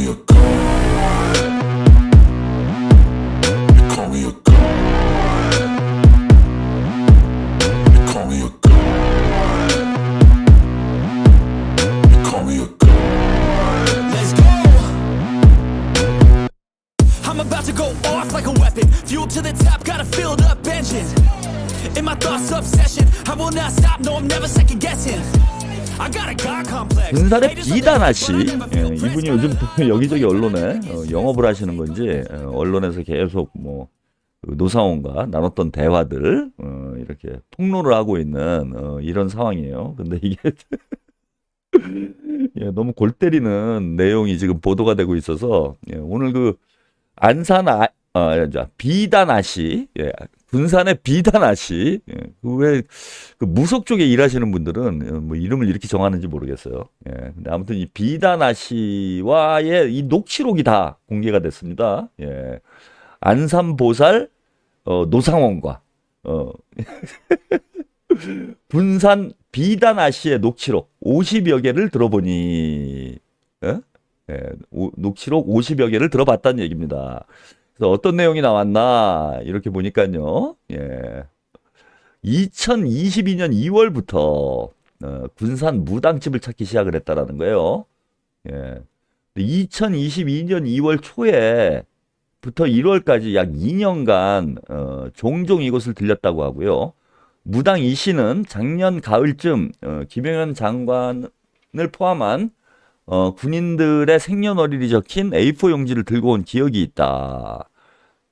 me a god. You call me a god. You call me a god. You call me a god. Let's go. I'm about to go off like a weapon. Fuel to the top, got a filled up engine. In my thoughts, obsession. I will not stop, no, I'm never second guessing. I got a God complex. 군산의 비다나 씨, 이분이 요즘 여기저기 언론에 영업을 하시는 건지 언론에서 계속 뭐 노사원과 나눴던 대화들 이렇게 폭로를 하고 있는 이런 상황이에요. 근데 이게 너무 골 때리는 내용이 지금 보도가 되고 있어서 오늘 그 안산 비다나 씨, 군산의 비다나 씨, 왜 그 무속 쪽에 일하시는 분들은 뭐 이름을 이렇게 정하는지 모르겠어요. 근데 아무튼 이 비다나 씨와의 이 녹취록이 다 공개가 됐습니다. 안산보살 노상원과 군산 비다나 씨의 녹취록 50여 개를 들어보니 녹취록 50여 개를 들어봤다는 얘기입니다. 그래서 어떤 내용이 나왔나 이렇게 보니까요. 2022년 2월부터 군산 무당집을 찾기 시작을 했다라는 거예요. 2022년 2월 초에부터 1월까지 약 2년간 종종 이곳을 들렸다고 하고요. 무당 이 씨는 작년 가을쯤 김영현 장관을 포함한 군인들의 생년월일이 적힌 A4 용지를 들고 온 기억이 있다.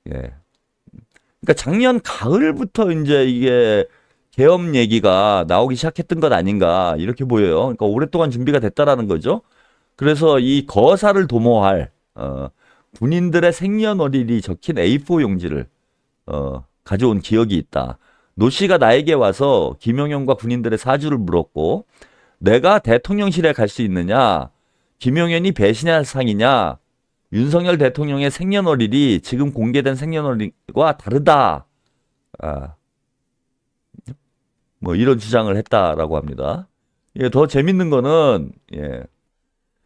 그러니까 작년 가을부터 이제 이게 계엄 얘기가 나오기 시작했던 것 아닌가 이렇게 보여요. 그러니까 오랫동안 준비가 됐다라는 거죠. 그래서 이 거사를 도모할 군인들의 생년월일이 적힌 A4 용지를 가져온 기억이 있다. 노 씨가 나에게 와서 김용현과 군인들의 사주를 물었고 내가 대통령실에 갈 수 있느냐, 김용현이 배신할 상이냐, 윤석열 대통령의 생년월일이 지금 공개된 생년월일과 다르다. 뭐 이런 주장을 했다라고 합니다. 더 재밌는 거는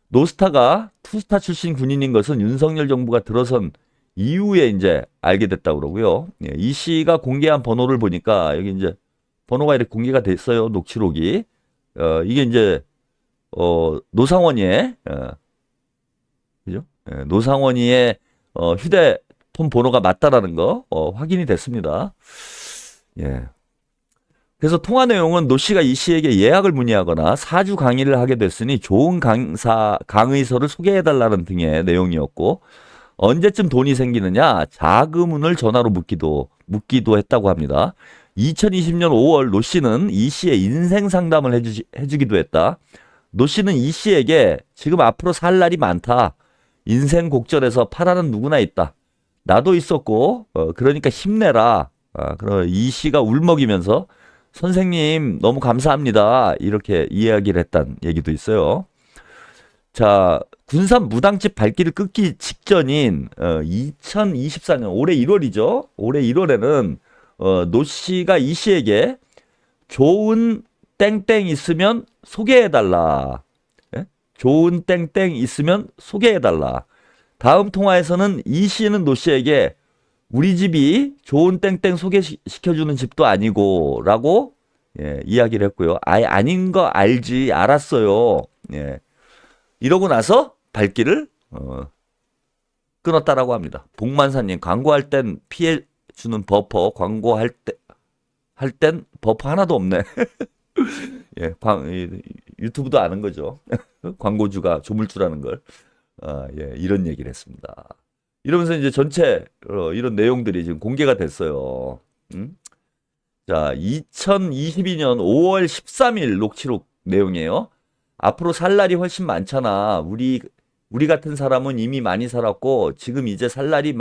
노스타가 투스타 출신 군인인 것은 윤석열 정부가 들어선 이후에 이제 알게 됐다고 그러고요. 이 씨가 공개한 번호를 보니까 여기 이제 번호가 이렇게 공개가 됐어요. 녹취록이. 이게 이제 노상원이의 그죠? 노상원이의 휴대폰 번호가 맞다라는 거 확인이 됐습니다. 그래서 통화 내용은 노 씨가 이 씨에게 예약을 문의하거나 사주 강의를 하게 됐으니 좋은 강의서를 소개해달라는 등의 내용이었고 언제쯤 돈이 생기느냐 자금운을 전화로 묻기도 했다고 합니다. 2020년 5월 노 씨는 이 씨의 인생 상담을 해주기도 했다. 노 씨는 이 씨에게 지금 앞으로 살 날이 많다. 인생 곡절에서 파라는 누구나 있다. 나도 있었고 그러니까 힘내라. 그럼 이 씨가 울먹이면서 선생님 너무 감사합니다. 이렇게 이야기를 했다는 얘기도 있어요. 자, 군산 무당집 발길을 끊기 직전인 2024년 올해 1월이죠. 올해 1월에는 노 씨가 이 씨에게 좋은 땡땡 있으면 소개해달라. 좋은 땡땡 있으면 소개해달라. 다음 통화에서는 이 씨는 노 씨에게 우리 집이 좋은 땡땡 소개시켜주는 집도 아니고 라고 이야기를 했고요. 아닌 거 알지 알았어요. 이러고 나서 발길을 끊었다라고 합니다. 복만사님 광고할 땐 피해주는 버퍼 광고할 땐 버퍼 하나도 없네. 유튜브도 아는 거죠. 광고주가 조물주라는 걸. 이런 얘기를 했습니다. 이러면서 이제 전체 이런 내용들이 지금 공개가 됐어요. 자, 2022년 5월 13일 녹취록 내용이에요. 앞으로 살 날이 훨씬 많잖아. 우리 같은 사람은 이미 많이 살았고 지금 이제 살 날이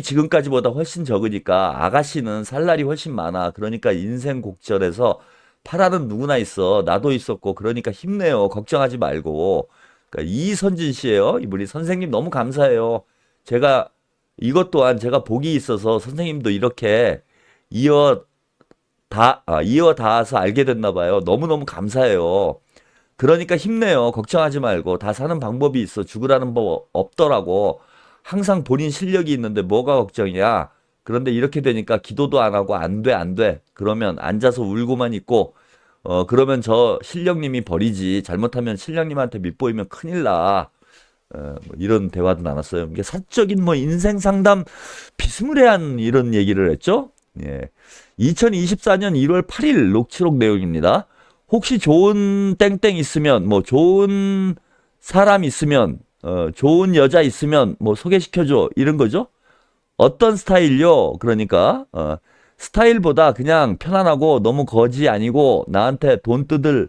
지금까지보다 훨씬 적으니까 아가씨는 살 날이 훨씬 많아. 그러니까 인생 곡절에서 파라는 누구나 있어. 나도 있었고 그러니까 힘내요. 걱정하지 말고. 그러니까 이선진 씨예요. 이분이 선생님 너무 감사해요. 제가 이것 또한 제가 복이 있어서 선생님도 이렇게 이어 닿아서 알게 됐나 봐요. 너무너무 감사해요. 그러니까 힘내요. 걱정하지 말고. 다 사는 방법이 있어. 죽으라는 법 없더라고. 항상 본인 실력이 있는데 뭐가 걱정이야. 그런데 이렇게 되니까 기도도 안 하고 안 돼, 안 돼. 그러면 앉아서 울고만 있고, 그러면 저 신령님이 버리지. 잘못하면 신령님한테 밑보이면 큰일 나. 뭐 이런 대화도 나눴어요. 이게 사적인 뭐 인생 상담 비스무리한 이런 얘기를 했죠. 예. 2024년 1월 8일 녹취록 내용입니다. 혹시 좋은 땡땡 있으면, 뭐 좋은 사람 있으면, 좋은 여자 있으면 뭐 소개시켜줘. 이런 거죠. 어떤 스타일요? 그러니까, 스타일보다 그냥 편안하고 너무 거지 아니고 나한테 돈 뜯을,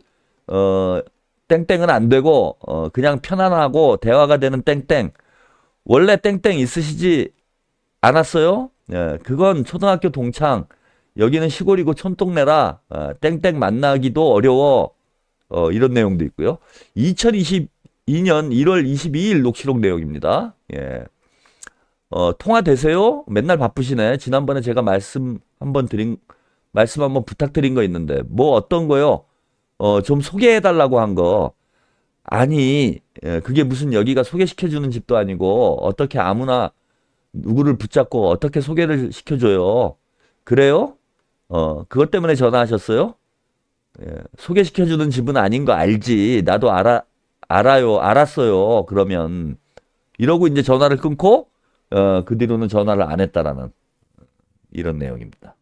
땡땡은 안 되고, 그냥 편안하고 대화가 되는 땡땡. 원래 땡땡 있으시지 않았어요? 예, 그건 초등학교 동창. 여기는 시골이고 촌동네라 땡땡 만나기도 어려워. 이런 내용도 있고요. 2022년 1월 22일 녹취록 내용입니다. 예. 통화되세요? 맨날 바쁘시네. 지난번에 제가 말씀 한번 부탁드린 거 있는데 뭐 어떤 거요? 좀 소개해달라고 한 거. 아니, 그게 무슨 여기가 소개시켜주는 집도 아니고 어떻게 아무나 누구를 붙잡고 어떻게 소개를 시켜줘요? 그래요? 그것 때문에 전화하셨어요? 예, 소개시켜주는 집은 아닌 거 알지. 나도 알아요. 알았어요. 그러면. 이러고 이제 전화를 끊고, 그 뒤로는 전화를 안 했다라는 이런 내용입니다.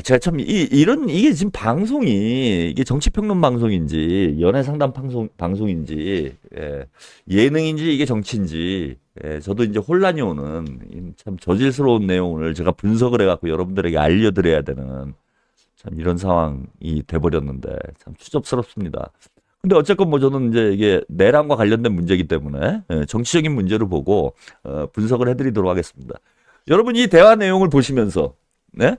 제가 참, 이게 지금 방송이, 이게 정치평론 방송인지, 연애상담 방송인지, 예능인지, 이게 정치인지, 저도 이제 혼란이 오는, 참 저질스러운 내용을 제가 분석을 해갖고 여러분들에게 알려드려야 되는, 참 이런 상황이 돼버렸는데, 참 추접스럽습니다. 근데 어쨌건 뭐 저는 이제 이게 내란과 관련된 문제이기 때문에, 정치적인 문제를 보고, 분석을 해드리도록 하겠습니다. 여러분 이 대화 내용을 보시면서, 네?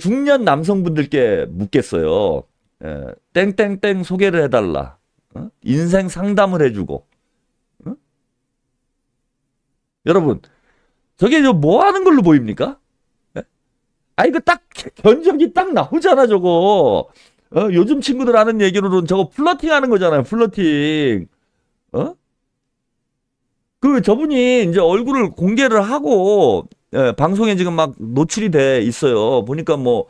중년 남성분들께 묻겠어요. 땡땡땡 소개를 해달라. 인생 상담을 해주고. 여러분, 저게 뭐 하는 걸로 보입니까? 이거 딱 견적이 딱 나오잖아, 저거. 요즘 친구들 하는 얘기로는 저거 플러팅 하는 거잖아요, 플러팅. 저분이 이제 얼굴을 공개를 하고, 방송에 지금 막 노출이 돼 있어요. 보니까 뭐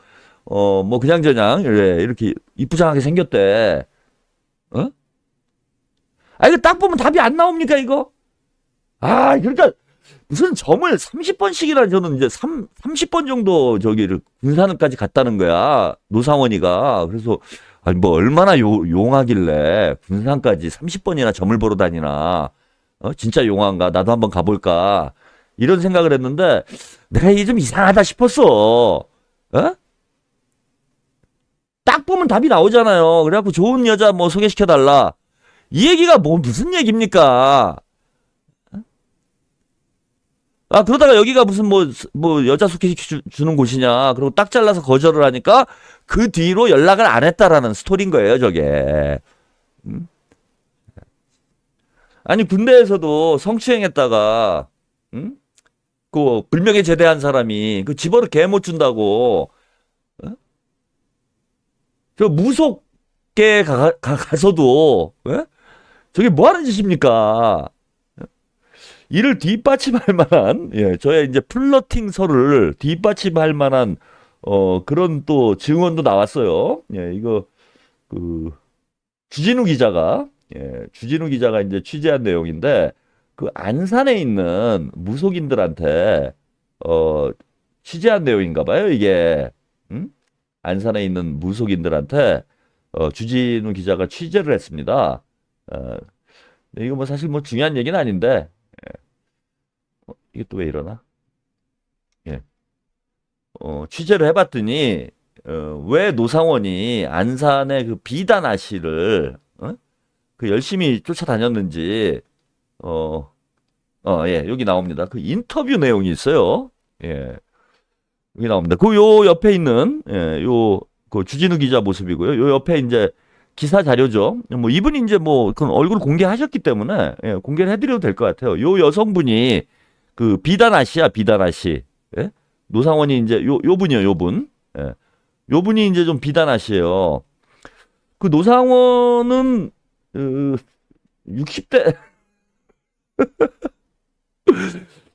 그냥저냥, 이렇게 이쁘장하게 생겼대. 이거 딱 보면 답이 안 나옵니까, 이거? 그러니까, 무슨 점을 30번씩이나 저는 이제 30번 정도 저기를 군산을까지 갔다는 거야. 노상원이가. 그래서, 뭐 얼마나 용하길래 군산까지 30번이나 점을 보러 다니나. 진짜 용한가? 나도 한번 가볼까? 이런 생각을 했는데 내가 이게 좀 이상하다 싶었어. 딱 보면 답이 나오잖아요. 그래갖고 좋은 여자 뭐 소개시켜달라. 이 얘기가 무슨 얘기입니까? 그러다가 여기가 무슨 뭐 여자 소개시켜주는 곳이냐. 그리고 딱 잘라서 거절을 하니까 그 뒤로 연락을 안 했다라는 스토리인 거예요, 저게. 아니, 군대에서도 성추행했다가, 그 불명예 제대한 사람이 그 집어를 개 못 준다고, 저 무속계 가서도, 저게 뭐 하는 짓입니까? 이를 뒷받침할 만한, 저의 이제 플러팅설을 뒷받침할 만한, 그런 또 증언도 나왔어요. 이거, 주진우 기자가 이제 취재한 내용인데, 그 안산에 있는 무속인들한테, 취재한 내용인가 봐요, 이게. 안산에 있는 무속인들한테, 주진우 기자가 취재를 했습니다. 이거 뭐 사실 뭐 중요한 얘기는 아닌데, 이게 또 왜 이러나? 취재를 해봤더니, 왜 노상원이 안산의 그 비단 아씨를, 그 열심히 쫓아다녔는지, 여기 나옵니다. 그 인터뷰 내용이 있어요. 여기 나옵니다. 요 옆에 있는, 그 주진우 기자 모습이고요. 요 옆에 이제 기사 자료죠. 뭐 이분이 이제 뭐, 그 얼굴 공개하셨기 때문에, 공개를 해드려도 될 것 같아요. 요 여성분이 그 비단 아씨야, 비단 아씨. 노상원이 이제 요 분이요, 요 분. 요 분이 이제 좀 비단 아씨예요. 그 노상원은 60대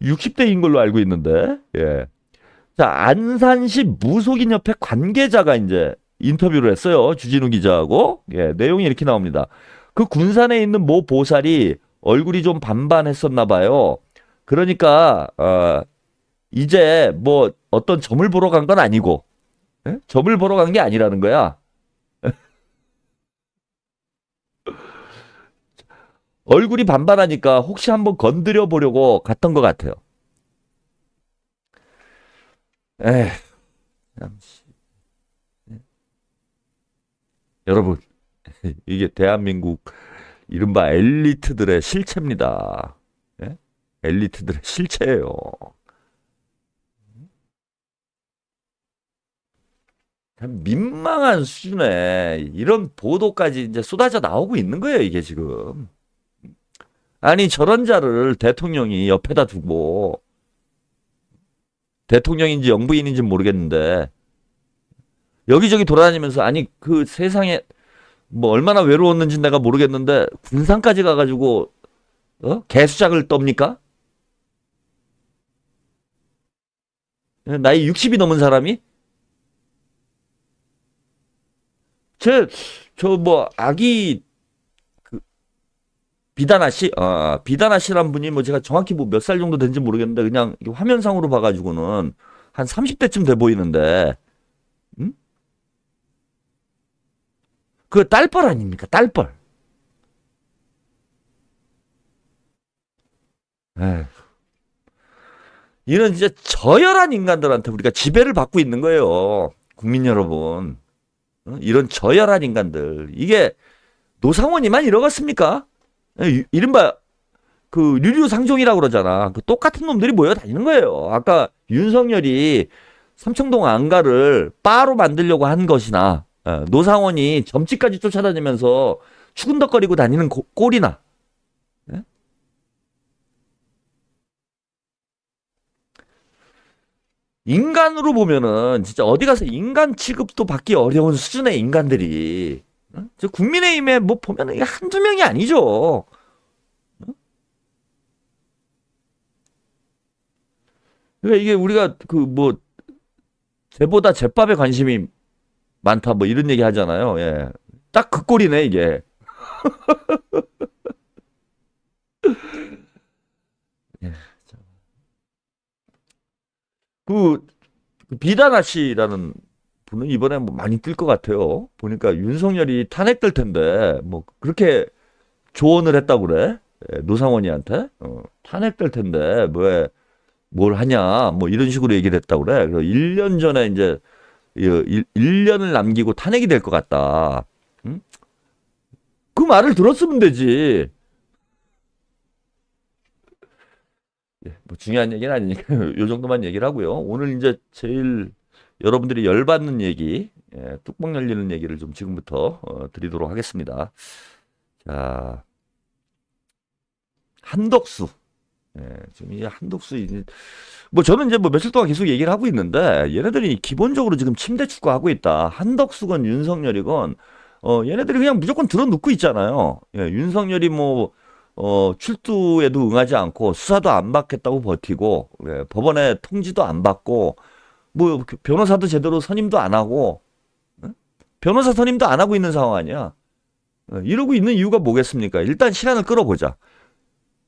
60대인 걸로 알고 있는데. 예. 자, 안산시 무속인 협회 관계자가 이제 인터뷰를 했어요. 주진우 기자하고. 예, 내용이 이렇게 나옵니다. 그 군산에 있는 모 보살이 얼굴이 좀 반반했었나 봐요. 그러니까 이제 뭐 어떤 점을 보러 간 건 아니고, 예? 점을 보러 간 게 아니라는 거야. 얼굴이 반반하니까 혹시 한번 건드려 보려고 갔던 것 같아요. 에휴, 참. 여러분, 이게 대한민국 이른바 엘리트들의 실체입니다. 예? 엘리트들의 실체예요. 참 민망한 수준의 이런 보도까지 이제 쏟아져 나오고 있는 거예요, 이게 지금. 아니, 저런 자를 대통령이 옆에다 두고, 대통령인지 영부인인지 모르겠는데, 여기저기 돌아다니면서, 아니, 그 세상에, 뭐, 얼마나 외로웠는지 내가 모르겠는데, 군산까지 가가지고, 개수작을 떱니까? 나이 60이 넘은 사람이? 뭐, 아기, 비다나 씨? 비다나 씨란 분이 뭐 제가 정확히 뭐 몇 살 정도 된지 모르겠는데 그냥 화면상으로 봐가지고는 한 30대쯤 돼 보이는데, 응? 그 딸뻘 아닙니까? 딸뻘. 에휴. 이런 진짜 저열한 인간들한테 우리가 지배를 받고 있는 거예요. 국민 여러분. 이런 저열한 인간들. 이게 노상원이만 이러겠습니까? 이른바 그 류류상종이라고 그러잖아. 그 똑같은 놈들이 모여 다니는 거예요. 아까 윤석열이 삼청동 안가를 바로 만들려고 한 것이나 노상원이 점집까지 쫓아다니면서 추근덕거리고 다니는 꼴이나. 예? 인간으로 보면은 진짜 어디 가서 인간 취급도 받기 어려운 수준의 인간들이 저 국민의힘에 뭐 보면은 이게 한두 명이 아니죠. 그러니까 이게 우리가 그 뭐 쟤보다 jet밥에 관심이 많다 뭐 이런 얘기 하잖아요. 예. 딱 그 꼴이네 이게. 예. 그 비다나 씨라는 분은 이번에 뭐 많이 뜰 것 같아요. 보니까 윤석열이 탄핵될 텐데 뭐 그렇게 조언을 했다고 그래. 예, 노상원이한테 탄핵될 텐데 왜 뭘 하냐 뭐 이런 식으로 얘기를 했다고 그래. 그래서 1년 전에 이제 1년을 남기고 탄핵이 될 것 같다. 응? 그 말을 들었으면 되지. 예, 뭐 중요한 얘기는 아니니까 요 정도만 얘기를 하고요. 오늘 이제 제일 여러분들이 열받는 얘기, 뚜껑 열리는 얘기를 좀 지금부터 드리도록 하겠습니다. 자, 한덕수. 지금 이 한덕수, 뭐 저는 이제 뭐 며칠 동안 계속 얘기를 하고 있는데, 얘네들이 기본적으로 지금 침대 축구하고 있다. 한덕수건 윤석열이건, 얘네들이 그냥 무조건 들어눕고 있잖아요. 예, 윤석열이 뭐, 출두에도 응하지 않고, 수사도 안 받겠다고 버티고, 예, 법원에 통지도 안 받고, 뭐, 변호사도 제대로 선임도 안 하고, 변호사 선임도 안 하고 있는 상황 아니야. 이러고 있는 이유가 뭐겠습니까? 일단 시간을 끌어보자.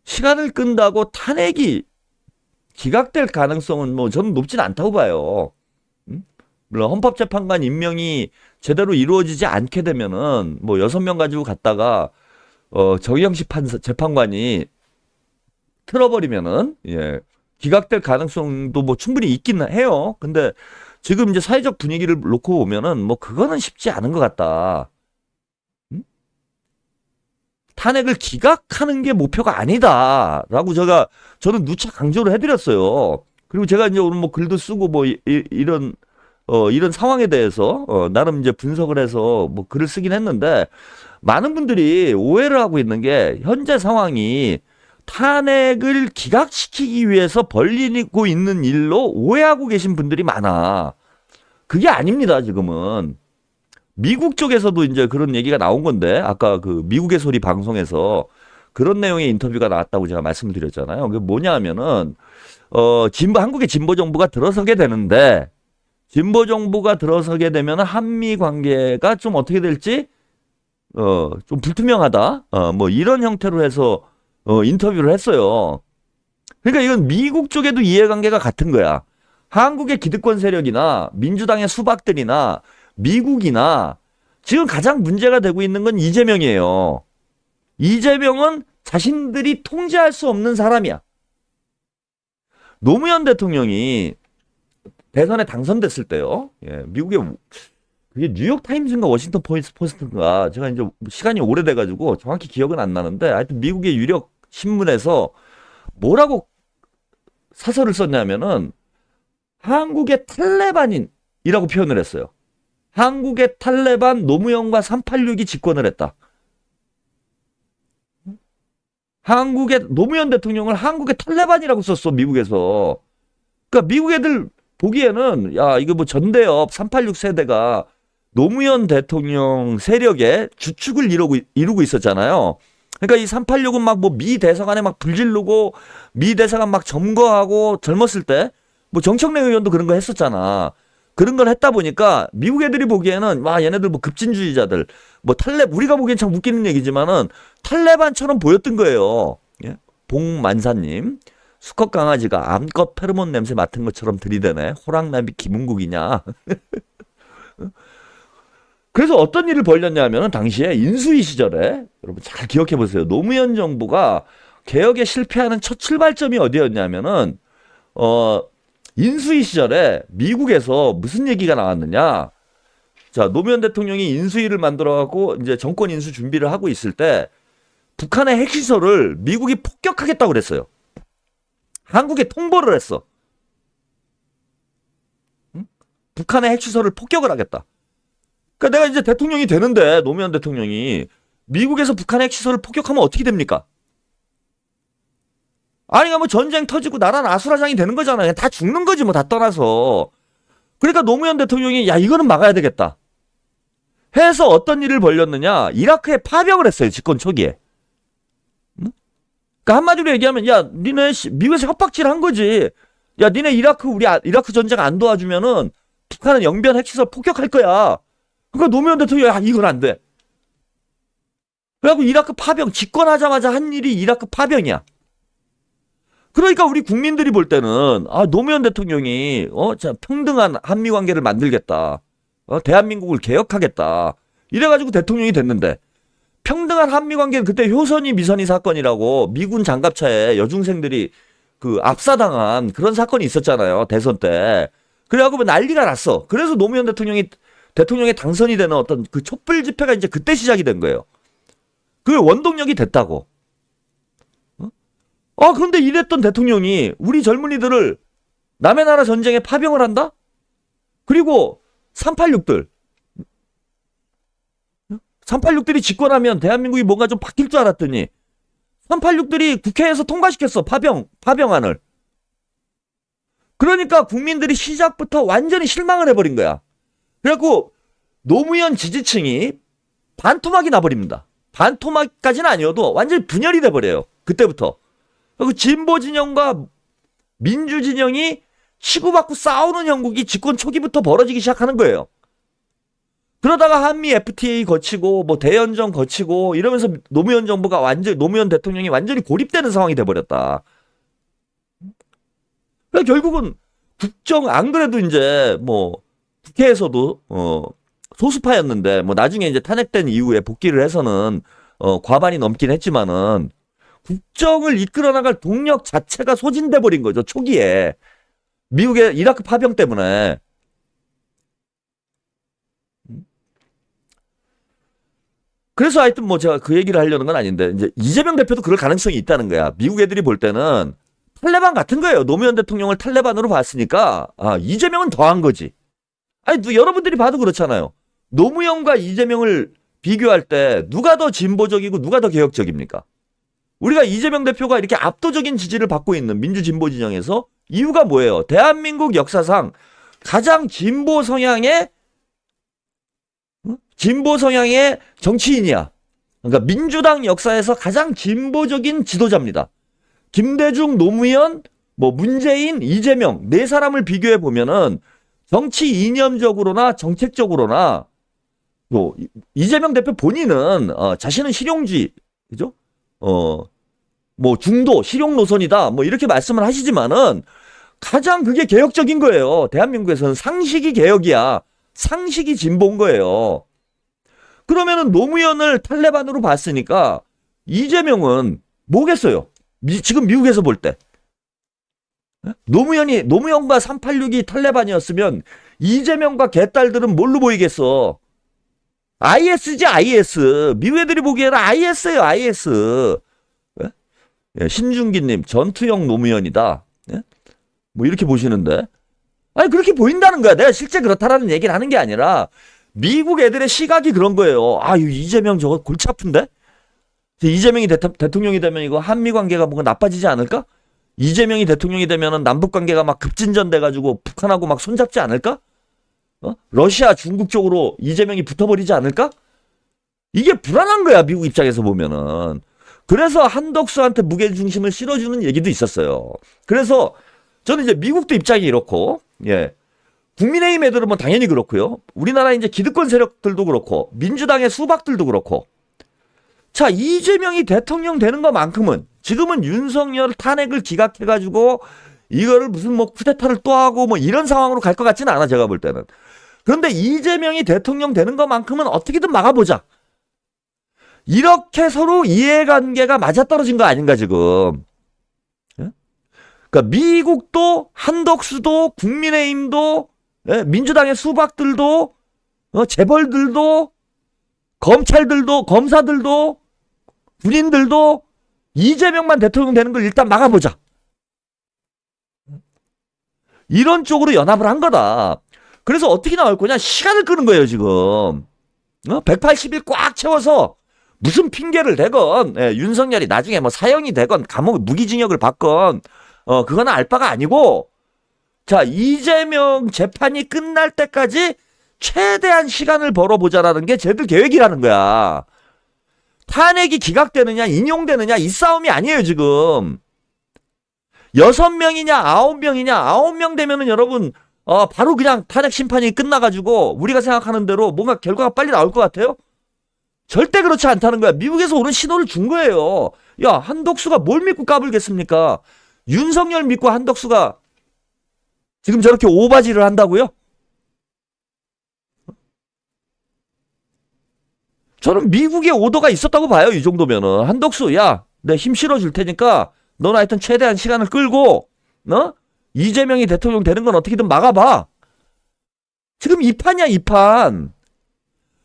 시간을 끈다고 탄핵이 기각될 가능성은 뭐 저는 높진 않다고 봐요. 물론 헌법재판관 임명이 제대로 이루어지지 않게 되면은 뭐 6명 가지고 갔다가 정의영식 재판관이 틀어버리면은 예, 기각될 가능성도 뭐 충분히 있긴 해요. 근데 지금 이제 사회적 분위기를 놓고 보면은 뭐 그거는 쉽지 않은 것 같다. 탄핵을 기각하는 게 목표가 아니다라고 저는 누차 강조를 해드렸어요. 그리고 제가 이제 오늘 뭐 글도 쓰고 뭐 이런 상황에 대해서 나름 이제 분석을 해서 뭐 글을 쓰긴 했는데 많은 분들이 오해를 하고 있는 게 현재 상황이 탄핵을 기각시키기 위해서 벌리고 있는 일로 오해하고 계신 분들이 많아. 그게 아닙니다, 지금은. 미국 쪽에서도 이제 그런 얘기가 나온 건데, 아까 그 미국의 소리 방송에서 그런 내용의 인터뷰가 나왔다고 제가 말씀을 드렸잖아요. 그게 뭐냐 하면은, 한국의 진보 정부가 들어서게 되는데, 진보 정부가 들어서게 되면 한미 관계가 좀 어떻게 될지, 좀 불투명하다. 뭐 이런 형태로 해서, 인터뷰를 했어요. 그러니까 이건 미국 쪽에도 이해관계가 같은 거야. 한국의 기득권 세력이나 민주당의 수박들이나 미국이나 지금 가장 문제가 되고 있는 건 이재명이에요. 이재명은 자신들이 통제할 수 없는 사람이야. 노무현 대통령이 대선에 당선됐을 때요. 예, 미국의 그게 뉴욕타임즈인가 워싱턴 포스트인가 제가 이제 시간이 오래돼가지고 정확히 기억은 안 나는데 하여튼 미국의 유력 신문에서 뭐라고 사설을 썼냐면은 한국의 탈레반인이라고 표현을 했어요. 한국의 탈레반 노무현과 386이 집권을 했다. 한국의 노무현 대통령을 한국의 탈레반이라고 썼어, 미국에서. 그러니까 미국 애들 보기에는 야, 이거 뭐 전대협 386 세대가 노무현 대통령 세력의 주축을 이루고 있었잖아요. 그러니까 이 386은 막 뭐 미 대사관에 막 불지르고 미 대사관 막 점거하고 젊었을 때 뭐 정청래 의원도 그런 거 했었잖아. 그런 걸 했다 보니까 미국 애들이 보기에는 와 얘네들 뭐 급진주의자들 뭐 우리가 보기엔 참 웃기는 얘기지만은 탈레반처럼 보였던 거예요. 예? 봉만사님 수컷 강아지가 암컷 페로몬 냄새 맡은 것처럼 들이대네. 호랑나비 김은국이냐. 그래서 어떤 일을 벌였냐면은 당시에 인수위 시절에 여러분 잘 기억해 보세요. 노무현 정부가 개혁에 실패하는 첫 출발점이 어디였냐면은 인수위 시절에 미국에서 무슨 얘기가 나왔느냐. 자, 노무현 대통령이 인수위를 만들어갖고 이제 정권 인수 준비를 하고 있을 때 북한의 핵시설을 미국이 폭격하겠다고 그랬어요. 한국에 통보를 했어. 응? 북한의 핵시설을 폭격을 하겠다. 그러니까 내가 이제 대통령이 되는데 노무현 대통령이 미국에서 북한의 핵시설을 폭격하면 어떻게 됩니까? 아니, 뭐 전쟁 터지고 나라는 아수라장이 되는 거잖아요. 다 죽는 거지 뭐 다 떠나서. 그러니까 노무현 대통령이 야 이거는 막아야 되겠다 해서 어떤 일을 벌였느냐. 이라크에 파병을 했어요. 집권 초기에. 응? 그러니까 한마디로 얘기하면 야 니네 미국에서 협박질 한 거지. 야 니네 우리 이라크 전쟁 안 도와주면은 북한은 영변 핵시설 폭격할 거야. 그러니까 노무현 대통령이 야 이건 안 돼. 그래갖고 이라크 파병 집권하자마자 한 일이 이라크 파병이야. 그러니까 우리 국민들이 볼 때는 노무현 대통령이 자 평등한 한미 관계를 만들겠다. 대한민국을 개혁하겠다. 이래가지고 대통령이 됐는데 평등한 한미 관계는 그때 효선이 미선이 사건이라고 미군 장갑차에 여중생들이 그 압사당한 그런 사건이 있었잖아요. 대선 때. 그래갖고 뭐 난리가 났어. 그래서 노무현 대통령의 당선이 되는 어떤 그 촛불 집회가 이제 그때 시작이 된 거예요. 그게 원동력이 됐다고. 그런데 이랬던 대통령이 우리 젊은이들을 남의 나라 전쟁에 파병을 한다? 그리고 386들이 집권하면 대한민국이 뭔가 좀 바뀔 줄 알았더니 386들이 국회에서 통과시켰어. 파병안을. 그러니까 국민들이 시작부터 완전히 실망을 해버린 거야. 그래갖고 노무현 지지층이 반토막이 나버립니다. 반토막까지는 아니어도 완전히 분열이 돼버려요. 그때부터. 그리고 진보 진영과 민주 진영이 치고받고 싸우는 형국이 집권 초기부터 벌어지기 시작하는 거예요. 그러다가 한미 FTA 거치고 뭐 대연정 거치고 이러면서 노무현 대통령이 완전히 고립되는 상황이 돼버렸다. 그러니까 결국은 안 그래도 이제 뭐 국회에서도 소수파였는데 뭐 나중에 이제 탄핵된 이후에 복귀를 해서는 과반이 넘긴 했지만은 국정을 이끌어 나갈 동력 자체가 소진돼 버린 거죠. 초기에 미국의 이라크 파병 때문에. 그래서 하여튼 뭐 제가 그 얘기를 하려는 건 아닌데 이제 이재명 대표도 그럴 가능성이 있다는 거야. 미국 애들이 볼 때는 탈레반 같은 거예요. 노무현 대통령을 탈레반으로 봤으니까 이재명은 더한 거지. 아니 여러분들이 봐도 그렇잖아요. 노무현과 이재명을 비교할 때 누가 더 진보적이고 누가 더 개혁적입니까? 우리가 이재명 대표가 이렇게 압도적인 지지를 받고 있는 민주진보 진영에서 이유가 뭐예요? 대한민국 역사상 가장 진보 성향의 진보 성향의 정치인이야. 그러니까 민주당 역사에서 가장 진보적인 지도자입니다. 김대중, 노무현, 뭐 문재인, 이재명 네 사람을 비교해 보면은 정치 이념적으로나 정책적으로나 뭐 이재명 대표 본인은 자신은 실용주의, 그죠? 뭐 중도 실용 노선이다 뭐 이렇게 말씀을 하시지만은 가장 그게 개혁적인 거예요. 대한민국에서는 상식이 개혁이야. 상식이 진보인 거예요. 그러면은 노무현을 탈레반으로 봤으니까 이재명은 뭐겠어요? 지금 미국에서 볼 때 노무현과 386이 탈레반이었으면 이재명과 개딸들은 뭘로 보이겠어? IS지 IS. 미국 애들이 보기에는 IS예요 IS. 예, 신중기님 전투형 노무현이다. 예? 뭐 이렇게 보시는데 아니 그렇게 보인다는 거야. 내가 실제 그렇다라는 얘기를 하는 게 아니라 미국 애들의 시각이 그런 거예요. 아, 이재명 저거 골치 아픈데? 이재명이 대통령이 되면 이거 한미 관계가 뭔가 나빠지지 않을까? 이재명이 대통령이 되면은 남북 관계가 막 급진전돼가지고 북한하고 막 손잡지 않을까? 러시아, 중국 쪽으로 이재명이 붙어버리지 않을까? 이게 불안한 거야, 미국 입장에서 보면은. 그래서 한덕수한테 무게중심을 실어주는 얘기도 있었어요. 그래서 저는 이제 미국도 입장이 이렇고, 예. 국민의힘 애들은 뭐 당연히 그렇고요. 우리나라 이제 기득권 세력들도 그렇고, 민주당의 수박들도 그렇고. 자, 이재명이 대통령 되는 것만큼은 지금은 윤석열 탄핵을 기각해가지고 이거를 무슨 뭐 쿠데타를 또 하고 뭐 이런 상황으로 갈 것 같지는 않아, 제가 볼 때는. 그런데 이재명이 대통령 되는 것만큼은 어떻게든 막아보자. 이렇게 서로 이해관계가 맞아떨어진 거 아닌가 지금. 예? 그러니까 미국도 한덕수도 국민의힘도 예? 민주당의 수박들도 재벌들도 검찰들도 검사들도 군인들도 이재명만 대통령 되는 걸 일단 막아보자. 이런 쪽으로 연합을 한 거다. 그래서 어떻게 나올 거냐? 시간을 끄는 거예요 지금. 180일 꽉 채워서 무슨 핑계를 대건 윤석열이 나중에 뭐 사형이 되건 감옥 무기징역을 받건 그거는 알 바가 아니고 자 이재명 재판이 끝날 때까지 최대한 시간을 벌어보자라는 게 쟤들 계획이라는 거야. 탄핵이 기각되느냐 인용되느냐 이 싸움이 아니에요 지금. 6명이냐 9명이냐 9명 되면은 여러분 바로 그냥 탄핵 심판이 끝나가지고 우리가 생각하는 대로 뭔가 결과가 빨리 나올 것 같아요? 절대 그렇지 않다는 거야. 미국에서 오는 신호를 준 거예요. 야 한덕수가 뭘 믿고 까불겠습니까? 윤석열 믿고 한덕수가 지금 저렇게 오바지를 한다고요? 저는 미국의 오더가 있었다고 봐요. 이 정도면은 한덕수 야 내 힘 실어줄 테니까 너는 하여튼 최대한 시간을 끌고 이재명이 대통령 되는 건 어떻게든 막아봐. 지금 이 판이야 이 판.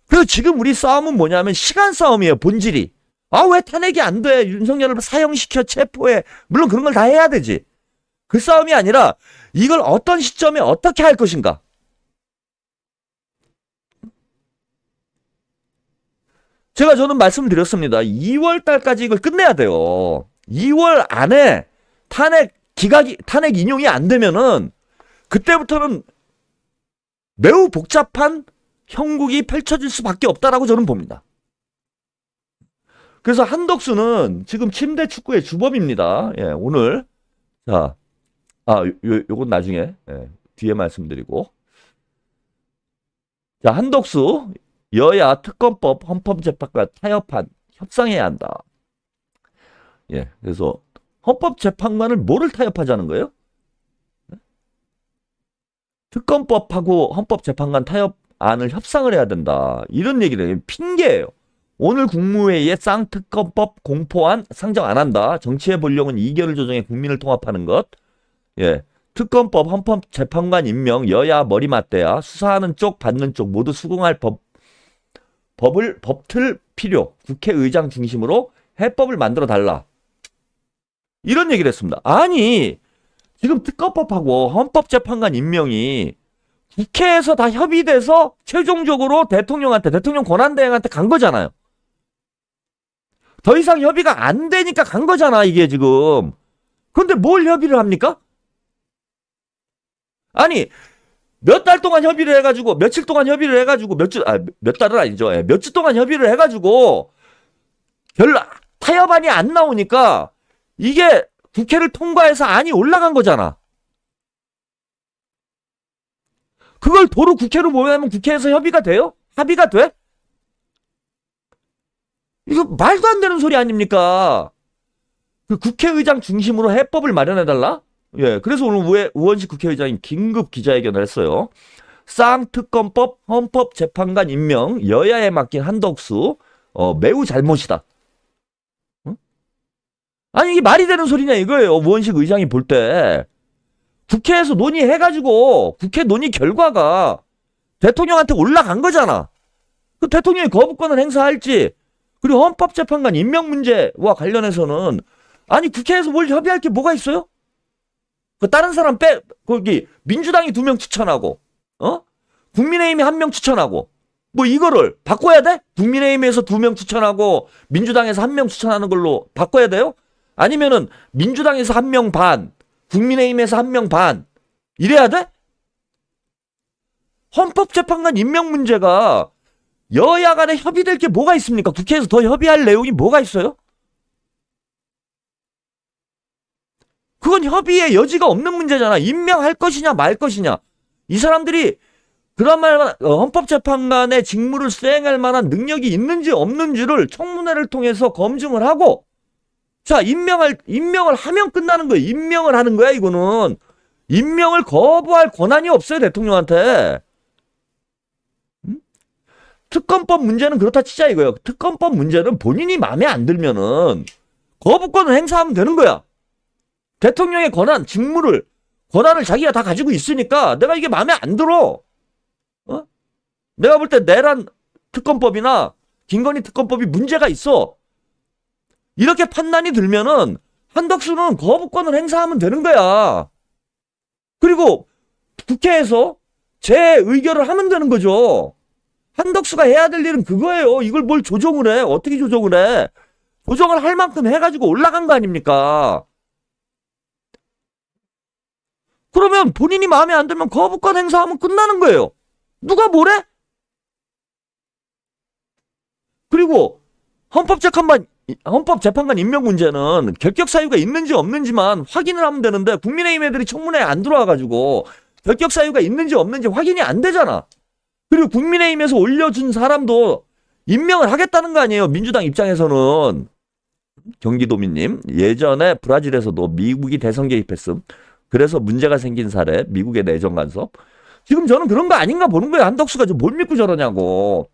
그리고 지금 우리 싸움은 뭐냐면 시간 싸움이에요. 본질이. 아 왜 탄핵이 안 돼. 윤석열을 사형시켜 체포해. 물론 그런 걸 다 해야 되지. 그 싸움이 아니라 이걸 어떤 시점에 어떻게 할 것인가. 저는 말씀드렸습니다. 2월 달까지 이걸 끝내야 돼요. 2월 안에 탄핵 인용이 안 되면은 그때부터는 매우 복잡한 형국이 펼쳐질 수밖에 없다라고 저는 봅니다. 그래서 한덕수는 지금 침대 축구의 주범입니다. 예, 오늘 자, 요건 나중에 뒤에 말씀드리고 자 한덕수 여야 특검법 헌법재판관 타협안 협상해야 한다. 예, 그래서 헌법재판관을 뭐를 타협하자는 거예요? 특검법하고 헌법재판관 타협안을 협상을 해야 된다. 이런 얘기를 해요. 핑계예요. 오늘 국무회의에 쌍특검법 공포안 상정 안 한다. 정치의 본령은 이견을 조정해 국민을 통합하는 것. 예, 특검법 헌법재판관 임명 여야 머리 맞대야 수사하는 쪽 받는 쪽 모두 수긍할 법틀 필요. 국회의장 중심으로 해법을 만들어 달라. 이런 얘기를 했습니다. 아니 지금 특검법하고 헌법재판관 임명이 국회에서 다 협의돼서 최종적으로 대통령 권한대행한테 간 거잖아요. 더 이상 협의가 안 되니까 간 거잖아 이게 지금. 그런데 뭘 협의를 합니까? 아니 몇 달 동안 협의를 해가지고, 며칠 동안 협의를 해가지고, 몇 달은 아니죠. 예, 몇 주 동안 협의를 해가지고, 타협안이 안 나오니까, 이게 국회를 통과해서 안이 올라간 거잖아. 그걸 도로 국회로 보내면 국회에서 협의가 돼요? 합의가 돼? 이거 말도 안 되는 소리 아닙니까? 그 국회의장 중심으로 해법을 마련해달라? 예, 그래서 오늘 우원식 국회의장이 긴급 기자회견을 했어요. 쌍특검법 헌법재판관 임명 여야에 맡긴 한덕수 매우 잘못이다. 응? 아니 이게 말이 되는 소리냐 이거예요. 우원식 의장이 볼 때. 국회에서 논의해가지고 국회 논의 결과가 대통령한테 올라간 거잖아. 그 대통령이 거부권을 행사할지 그리고 헌법재판관 임명 문제와 관련해서는 아니 국회에서 뭘 협의할 게 뭐가 있어요? 그 다른 사람 거기 민주당이 2명 추천하고 국민의힘이 1명 추천하고 뭐 이거를 바꿔야 돼? 국민의힘에서 2명 추천하고 민주당에서 1명 추천하는 걸로 바꿔야 돼요? 아니면은 민주당에서 1명 반 국민의힘에서 1명 반 이래야 돼? 헌법재판관 임명 문제가 여야 간에 협의될 게 뭐가 있습니까? 국회에서 더 협의할 내용이 뭐가 있어요? 그건 협의의 여지가 없는 문제잖아. 임명할 것이냐 말 것이냐. 이 사람들이 그나마 헌법재판관의 직무를 수행할 만한 능력이 있는지 없는지를 청문회를 통해서 검증을 하고 자 임명을 하면 끝나는 거예요. 임명을 하는 거야 이거는. 임명을 거부할 권한이 없어요 대통령한테. 특검법 문제는 그렇다 치자 이거예요. 특검법 문제는 본인이 마음에 안 들면은 거부권을 행사하면 되는 거야. 대통령의 권한을 자기가 다 가지고 있으니까 내가 이게 마음에 안 들어. 내가 볼 때 내란 특검법이나 김건희 특검법이 문제가 있어. 이렇게 판단이 들면은 한덕수는 거부권을 행사하면 되는 거야. 그리고 국회에서 재의결을 하면 되는 거죠. 한덕수가 해야 될 일은 그거예요. 이걸 뭘 조정을 해. 어떻게 조정을 해. 조정을 할 만큼 해가지고 올라간 거 아닙니까? 그러면 본인이 마음에 안 들면 거부권 행사하면 끝나는 거예요. 누가 뭐래? 그리고 헌법재판관 임명 문제는 결격 사유가 있는지 없는지만 확인을 하면 되는데 국민의힘 애들이 청문회에 안 들어와가지고 결격 사유가 있는지 없는지 확인이 안 되잖아. 그리고 국민의힘에서 올려준 사람도 임명을 하겠다는 거 아니에요. 민주당 입장에서는. 경기도민님 예전에 브라질에서도 미국이 대선 개입했음. 그래서 문제가 생긴 사례 미국의 내정 간섭. 지금 저는 그런 거 아닌가 보는 거예요. 한덕수가 뭘 믿고 저러냐고.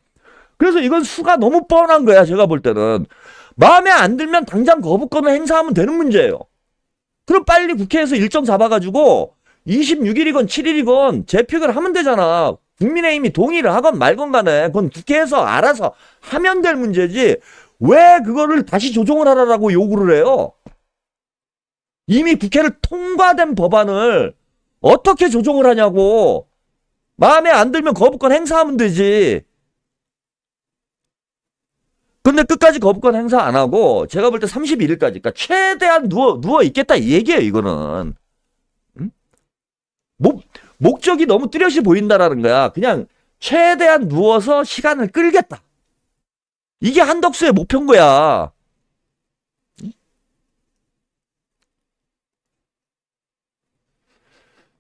그래서 이건 수가 너무 뻔한 거야. 제가 볼 때는. 마음에 안 들면 당장 거부권을 행사하면 되는 문제예요. 그럼 빨리 국회에서 일정 잡아가지고 26일이건 7일이건 재표결을 하면 되잖아. 국민의힘이 동의를 하건 말건 간에 그건 국회에서 알아서 하면 될 문제지 왜 그거를 다시 조정을 하라고 요구를 해요? 이미 국회를 통과된 법안을 어떻게 조정을 하냐고. 마음에 안 들면 거부권 행사하면 되지. 근데 끝까지 거부권 행사 안 하고 제가 볼 때 31일까지 그러니까 최대한 누워 있겠다 이 얘기예요 이거는. 응? 목적이 너무 뚜렷이 보인다라는 거야. 그냥 최대한 누워서 시간을 끌겠다. 이게 한덕수의 목표인 거야.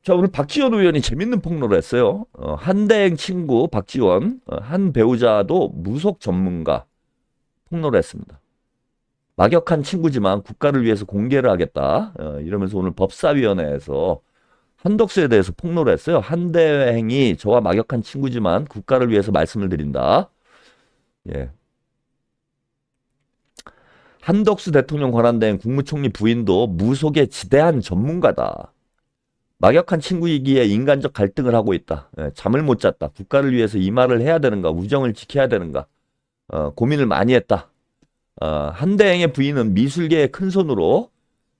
자, 오늘 박지원 의원이 재밌는 폭로를 했어요. 한대행 친구 박지원, 한 배우자도 무속 전문가 폭로를 했습니다. 막역한 친구지만 국가를 위해서 공개를 하겠다. 이러면서 오늘 법사위원회에서 한덕수에 대해서 폭로를 했어요. 한대행이 저와 막역한 친구지만 국가를 위해서 말씀을 드린다. 예. 한덕수 대통령 권한대행 국무총리 부인도 무속에 지대한 전문가다. 막역한 친구이기에 인간적 갈등을 하고 있다. 예, 잠을 못 잤다. 국가를 위해서 이 말을 해야 되는가, 우정을 지켜야 되는가, 고민을 많이 했다. 한대행의 부인은 미술계의 큰손으로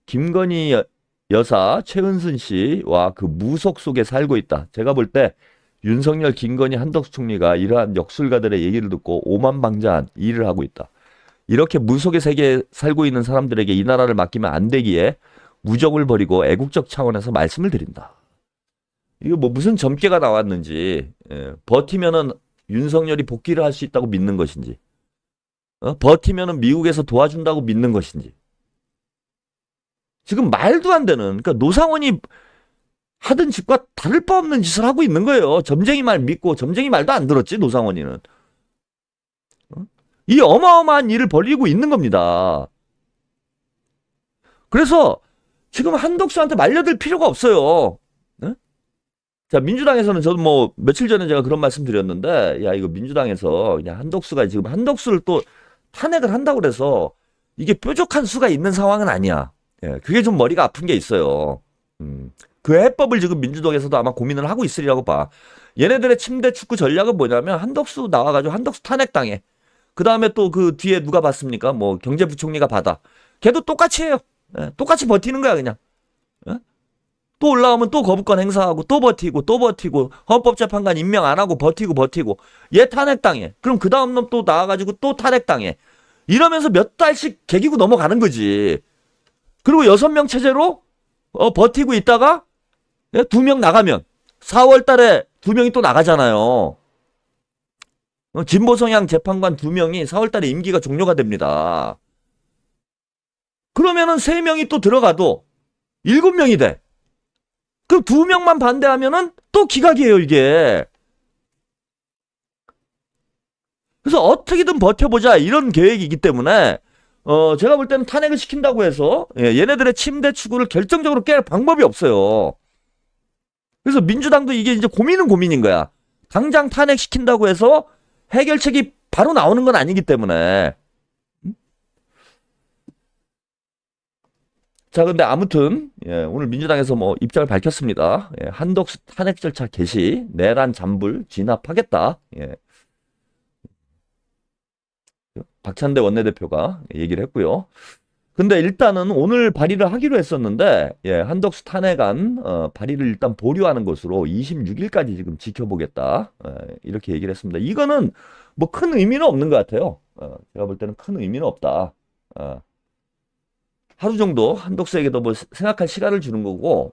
김건희 여사 최은순 씨와 그 무속 속에 살고 있다. 제가 볼 때 윤석열, 김건희, 한덕수 총리가 이러한 역술가들의 얘기를 듣고 오만방자한 일을 하고 있다. 이렇게 무속의 세계에 살고 있는 사람들에게 이 나라를 맡기면 안 되기에 우정을 버리고 애국적 차원에서 말씀을 드린다. 이거 뭐 무슨 점괘가 나왔는지, 버티면은 윤석열이 복귀를 할 수 있다고 믿는 것인지, 버티면은 미국에서 도와준다고 믿는 것인지. 지금 말도 안 되는, 그러니까 노상원이 하던 짓과 다를 바 없는 짓을 하고 있는 거예요. 점쟁이 말 믿고 점쟁이 말도 안 들었지, 노상원이는. 이 어마어마한 일을 벌이고 있는 겁니다. 그래서 지금 한덕수한테 말려들 필요가 없어요. 네? 자, 민주당에서는 저도 뭐 며칠 전에 제가 그런 말씀 드렸는데, 야, 이거 민주당에서 그냥 한덕수가 지금 한덕수를 또 탄핵을 한다고 그래서 이게 뾰족한 수가 있는 상황은 아니야. 예, 그게 좀 머리가 아픈 게 있어요. 그 해법을 지금 민주당에서도 아마 고민을 하고 있으리라고 봐. 얘네들의 침대 축구 전략은 뭐냐면 한덕수 나와가지고 한덕수 탄핵당해. 그 다음에 또 그 뒤에 누가 받습니까? 뭐 경제부총리가 받아. 걔도 똑같이 해요. 예, 똑같이 버티는 거야 그냥. 예? 또 올라오면 또 거부권 행사하고 또 버티고 또 버티고 헌법재판관 임명 안 하고 버티고 얘 탄핵당해. 그럼 그 다음 놈 또 나와가지고 또 탄핵당해. 이러면서 몇 달씩 개기고 넘어가는 거지. 그리고 6명 체제로 버티고 있다가 2명 나가면 4월 달에 2명이 또 나가잖아요. 진보 성향 재판관 2명이 4월 달에 임기가 종료가 됩니다. 그러면은 3명이 또 들어가도 7명이 돼. 그럼 2명만 반대하면은 또 기각이에요, 이게. 그래서 어떻게든 버텨보자 이런 계획이기 때문에 제가 볼 때는 탄핵을 시킨다고 해서 얘네들의 침대 추구를 결정적으로 깰 방법이 없어요. 그래서 민주당도 이게 이제 고민인 거야. 당장 탄핵시킨다고 해서 해결책이 바로 나오는 건 아니기 때문에. 자, 근데 아무튼 오늘 민주당에서 뭐 입장을 밝혔습니다. 한덕수 탄핵 절차 개시, 내란 잠불 진압하겠다. 박찬대 원내대표가 얘기를 했고요. 근데 일단은 오늘 발의를 하기로 했었는데 한덕수 탄핵안 발의를 일단 보류하는 것으로 26일까지 지금 지켜보겠다. 이렇게 얘기를 했습니다. 이거는 뭐 큰 의미는 없는 것 같아요. 제가 볼 때는 큰 의미는 없다. 하루 정도 한덕수에게도 뭐 생각할 시간을 주는 거고,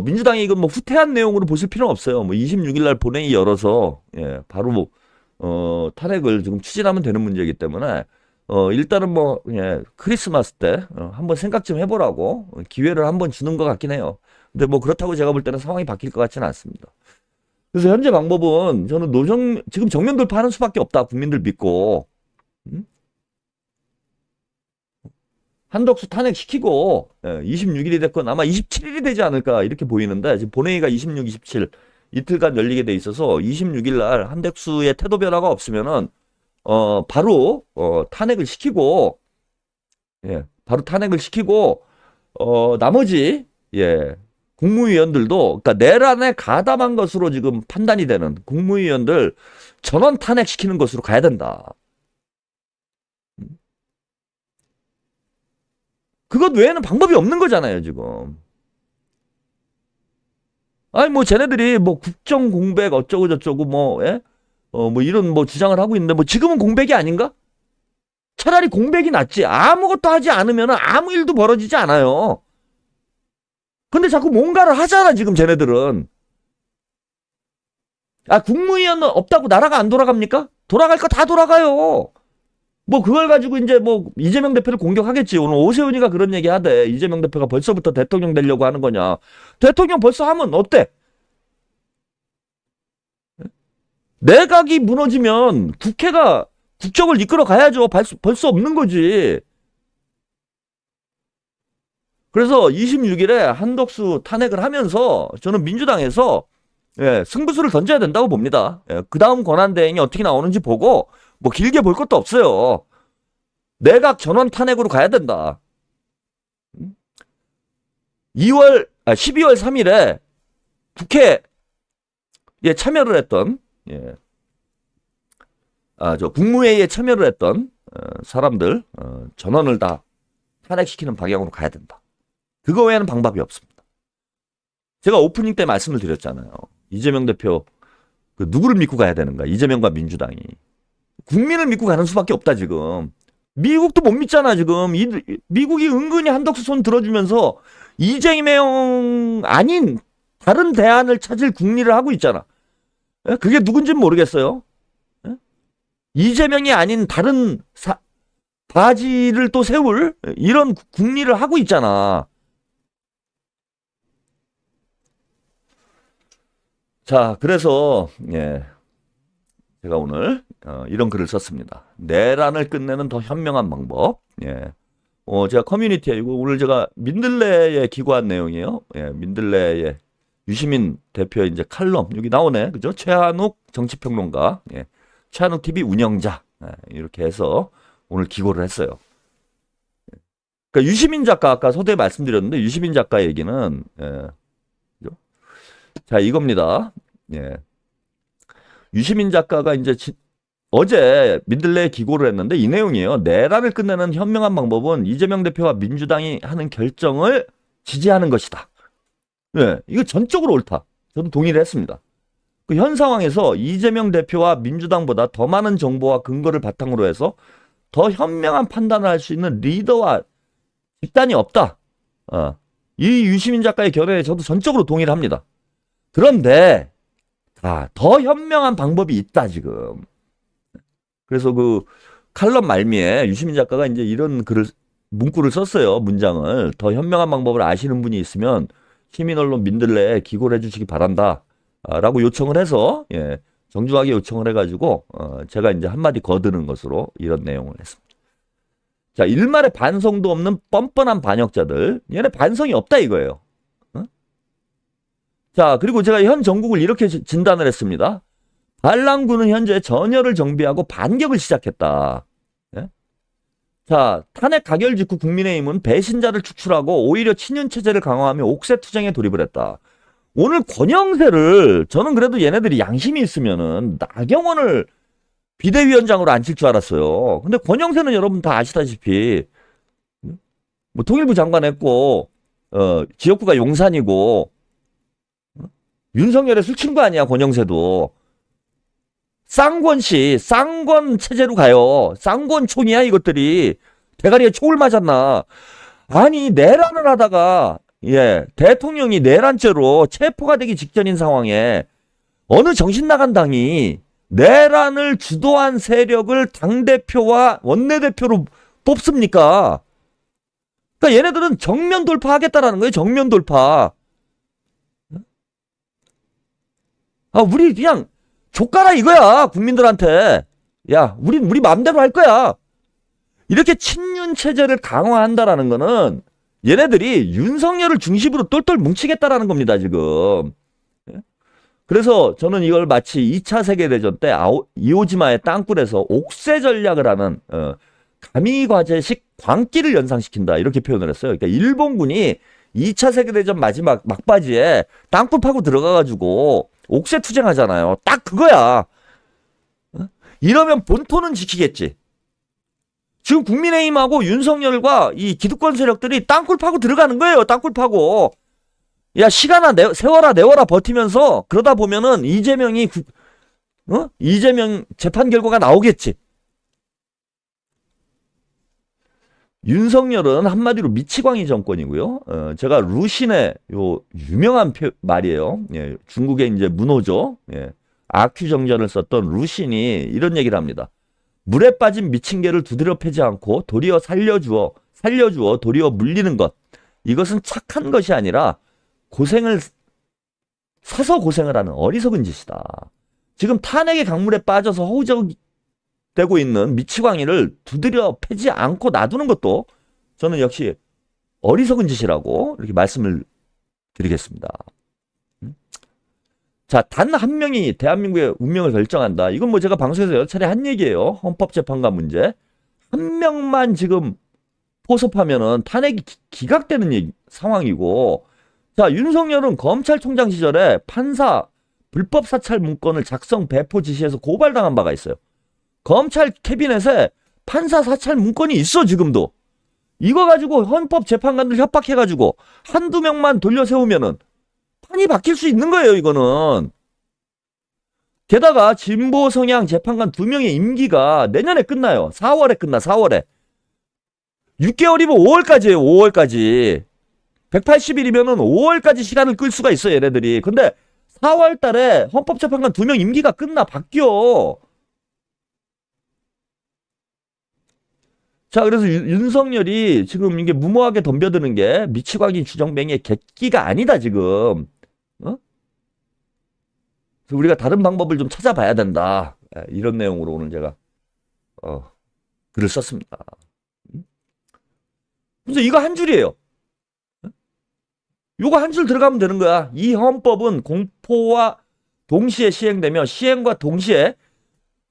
민주당이 이건 뭐 후퇴한 내용으로 보실 필요는 없어요. 뭐 26일 날 본회의 열어서 바로 탄핵을 지금 추진하면 되는 문제이기 때문에 일단은 뭐 크리스마스 때 한번 생각 좀 해보라고 기회를 한번 주는 것 같긴 해요. 근데 뭐 그렇다고 제가 볼 때는 상황이 바뀔 것 같지는 않습니다. 그래서 현재 방법은 저는 지금 정면 돌파하는 수밖에 없다. 국민들 믿고. 한덕수 탄핵시키고 26일이 됐건 아마 27일이 되지 않을까 이렇게 보이는데 지금 본회의가 26, 27 이틀간 열리게 돼 있어서 26일 날 한덕수의 태도 변화가 없으면은 바로 탄핵을 시키고 바로 탄핵을 시키고 나머지 국무위원들도 그러니까 내란에 가담한 것으로 지금 판단이 되는 국무위원들 전원 탄핵시키는 것으로 가야 된다. 그것 외에는 방법이 없는 거잖아요, 지금. 아니, 뭐, 쟤네들이 뭐, 국정 공백 어쩌고저쩌고, 뭐, 뭐, 이런 뭐, 주장을 하고 있는데, 뭐, 지금은 공백이 아닌가? 차라리 공백이 낫지. 아무것도 하지 않으면 아무 일도 벌어지지 않아요. 근데 자꾸 뭔가를 하잖아, 지금 쟤네들은. 아, 국무위원 없다고 나라가 안 돌아갑니까? 돌아갈 거 다 돌아가요. 뭐 그걸 가지고 이제 뭐 이재명 대표를 공격하겠지. 오늘 오세훈이가 그런 얘기 하대. 이재명 대표가 벌써부터 대통령 되려고 하는 거냐. 대통령 벌써 하면 어때? 내각이 무너지면 국회가 국정을 이끌어 가야죠. 벌써 없는 거지. 그래서 26일에 한덕수 탄핵을 하면서 저는 민주당에서 승부수를 던져야 된다고 봅니다. 그 다음 권한대행이 어떻게 나오는지 보고 뭐 길게 볼 것도 없어요. 내각 전원 탄핵으로 가야 된다. 12월 3일에 국회에 참여를 했던 저 국무회의에 참여를 했던 사람들 전원을 다 탄핵시키는 방향으로 가야 된다. 그거 외에는 방법이 없습니다. 제가 오프닝 때 말씀을 드렸잖아요. 이재명 대표 누구를 믿고 가야 되는가? 이재명과 민주당이. 국민을 믿고 가는 수밖에 없다 지금. 미국도 못 믿잖아, 지금. 미국이 은근히 한덕수 손 들어주면서 이재명 아닌 다른 대안을 찾을 궁리를 하고 있잖아. 그게 누군지는 모르겠어요. 이재명이 아닌 다른 바지를 또 세울 이런 궁리를 하고 있잖아. 자, 그래서 제가 오늘 이런 글을 썼습니다. 내란을 끝내는 더 현명한 방법. 제가 커뮤니티에 이거 오늘 제가 민들레에 기고한 내용이에요. 민들레의 유시민 대표의 이제 칼럼 여기 나오네, 그죠? 최한욱 정치평론가, 최한욱 TV 운영자 이렇게 해서 오늘 기고를 했어요. 그러니까 유시민 작가 아까 서두에 말씀드렸는데 유시민 작가 얘기는 자 이겁니다. 유시민 작가가 이제 어제 민들레에 기고를 했는데 이 내용이에요. 내란을 끝내는 현명한 방법은 이재명 대표와 민주당이 하는 결정을 지지하는 것이다. 이거 전적으로 옳다. 저도 동의를 했습니다. 그 현 상황에서 이재명 대표와 민주당보다 더 많은 정보와 근거를 바탕으로 해서 더 현명한 판단을 할 수 있는 리더와 집단이 없다. 이 유시민 작가의 견해에 저도 전적으로 동의를 합니다. 그런데 더 현명한 방법이 있다 지금. 그래서 그 칼럼 말미에 유시민 작가가 이제 이런 문구를 썼어요. 문장을. 더 현명한 방법을 아시는 분이 있으면 시민언론 민들레에 기고를 해주시기 바란다. 라고 요청을 해서 정중하게 요청을 해가지고 제가 이제 한마디 거드는 것으로 이런 내용을 했습니다. 자, 일말의 반성도 없는 뻔뻔한 반역자들, 얘네 반성이 없다 이거예요. 자, 그리고 제가 현 정국을 이렇게 진단을 했습니다. 반란군은 현재 전열을 정비하고 반격을 시작했다. 자, 탄핵 가결 직후 국민의힘은 배신자를 축출하고 오히려 친윤체제를 강화하며 옥새투쟁에 돌입을 했다. 오늘 권영세를 저는 그래도 얘네들이 양심이 있으면은 나경원을 비대위원장으로 앉힐 줄 알았어요. 근데 권영세는 여러분 다 아시다시피 뭐 통일부 장관 했고 지역구가 용산이고 윤석열의 술친구 아니야 권영세도. 쌍권씨 쌍권 체제로 가요. 쌍권총이야 이것들이. 대가리에 총을 맞았나. 아니 내란을 하다가 대통령이 내란죄로 체포가 되기 직전인 상황에 어느 정신 나간 당이 내란을 주도한 세력을 당대표와 원내대표로 뽑습니까? 그러니까 얘네들은 정면 돌파하겠다라는 거예요. 정면 돌파. 우리 그냥 족가라 이거야. 국민들한테. 야, 우리 마음대로 할 거야. 이렇게 친윤 체제를 강화한다라는 거는 얘네들이 윤석열을 중심으로 똘똘 뭉치겠다라는 겁니다, 지금. 그래서 저는 이걸 마치 2차 세계대전 때 이오지마의 땅굴에서 옥새 전략을 하는 가미과제식 광기를 연상시킨다 이렇게 표현을 했어요. 그러니까 일본군이 2차 세계대전 마지막 막바지에 땅굴 파고 들어가가지고 옥새 투쟁하잖아요. 딱 그거야. 이러면 본토는 지키겠지. 지금 국민의힘하고 윤석열과 이 기득권 세력들이 땅굴 파고 들어가는 거예요. 땅굴 파고. 야, 시간아 세워라 내워라 버티면서 그러다 보면은 이재명 재판 결과가 나오겠지. 윤석열은 한마디로 미치광이 정권이고요. 제가 루신의 요 유명한 말이에요. 중국의 이제 문호조, 아큐정전을 썼던 루신이 이런 얘기를 합니다. 물에 빠진 미친 개를 두드려 패지 않고 도리어 살려주어 도리어 물리는 것. 이것은 착한 것이 아니라 사서 고생을 하는 어리석은 짓이다. 지금 탄핵의 강물에 빠져서 허우적대고 있는 미치광이를 두드려 패지 않고 놔두는 것도 저는 역시 어리석은 짓이라고 이렇게 말씀을 드리겠습니다. 자, 단 한 명이 대한민국의 운명을 결정한다. 이건 뭐 제가 방송에서 여러 차례 한 얘기예요. 헌법재판관 문제. 한 명만 지금 포섭하면은 탄핵이 기각되는 상황이고, 자, 윤석열은 검찰총장 시절에 판사 불법 사찰 문건을 작성 배포 지시해서 고발당한 바가 있어요. 검찰 캐비넷에 판사 사찰 문건이 있어 지금도. 이거 가지고 헌법재판관들 협박해가지고 한두 명만 돌려 세우면은 판이 바뀔 수 있는 거예요, 이거는. 게다가 진보 성향 재판관 2명의 임기가 내년에 끝나요. 4월에 끝나, 4월에. 6개월이면 5월까지예요. 5월까지. 180일이면은 5월까지 시간을 끌 수가 있어 얘네들이. 근데 4월 달에 헌법재판관 2명 임기가 끝나 바뀌어. 자, 그래서 윤석열이 지금 이게 무모하게 덤벼드는 게 미치광이 주정뱅이의 객기가 아니다 지금. 어? 그래서 우리가 다른 방법을 좀 찾아봐야 된다. 이런 내용으로 오늘 제가 글을 썼습니다. 그래서 이거 한 줄이에요. 요거 한 줄 들어가면 되는 거야. 이 헌법은 공포와 동시에 시행되며 시행과 동시에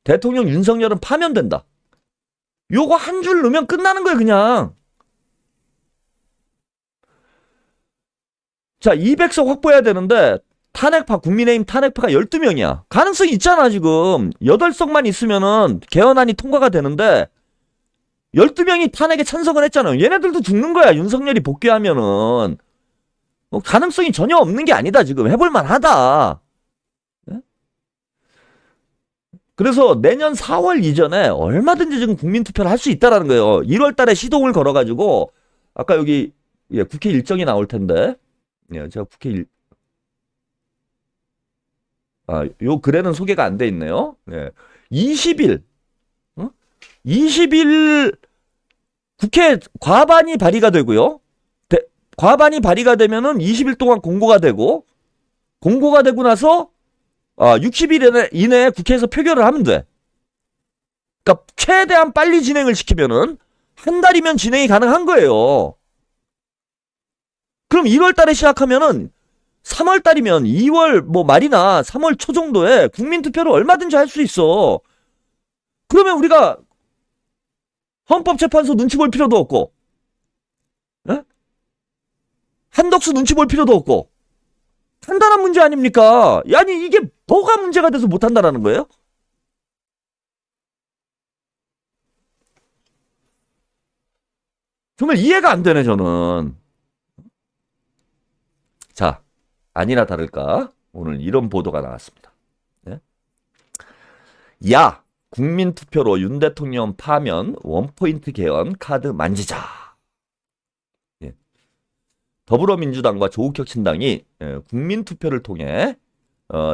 대통령 윤석열은 파면된다. 요거 한 줄 넣으면 끝나는 거예요, 그냥. 자, 200석 확보해야 되는데 탄핵파, 국민의힘 탄핵파가 12명이야. 가능성이 있잖아, 지금. 8석만 있으면은 개헌안이 통과가 되는데 12명이 탄핵에 찬성을 했잖아요. 얘네들도 죽는 거야, 윤석열이 복귀하면은. 가능성이 전혀 없는 게 아니다, 지금. 해볼만 하다. 그래서 내년 4월 이전에 얼마든지 지금 국민투표를 할 수 있다라는 거예요. 1월 달에 시동을 걸어가지고, 아까 여기, 국회 일정이 나올 텐데, 제가 요 글에는 소개가 안 돼 있네요. 20일, 20일 국회 과반이 발의가 되고요. 과반이 발의가 되면은 20일 동안 공고가 되고 나서 60일 이내에 국회에서 표결을 하면 돼. 그러니까 최대한 빨리 진행을 시키면은 한 달이면 진행이 가능한 거예요. 그럼 1월 달에 시작하면은 3월 달이면 2월 뭐 말이나 3월 초 정도에 국민투표를 얼마든지 할 수 있어. 그러면 우리가 헌법재판소 눈치 볼 필요도 없고, 한덕수 눈치 볼 필요도 없고, 간단한 문제 아닙니까? 아니, 이게 뭐가 문제가 돼서 못한다라는 거예요? 정말 이해가 안 되네, 저는. 자, 아니나 다를까, 오늘 이런 보도가 나왔습니다. 야, 국민투표로 윤 대통령 파면 원포인트 개헌 카드 만지자. 더불어민주당과 조국혁신당이 국민투표를 통해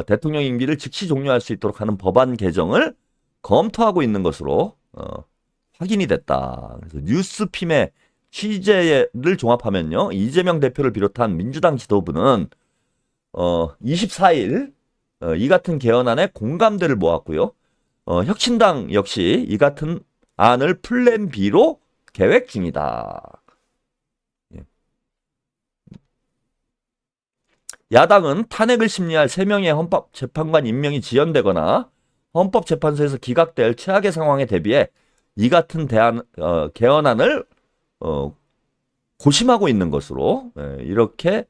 대통령 임기를 즉시 종료할 수 있도록 하는 법안 개정을 검토하고 있는 것으로 확인이 됐다. 그래서 뉴스핌의 취재를 종합하면요, 이재명 대표를 비롯한 민주당 지도부는 24일 이 같은 개헌안에 공감대를 모았고요. 혁신당 역시 이 같은 안을 플랜 B로 계획 중이다. 야당은 탄핵을 심리할 3명의 헌법재판관 임명이 지연되거나 헌법재판소에서 기각될 최악의 상황에 대비해 이 같은 개헌안을 고심하고 있는 것으로 이렇게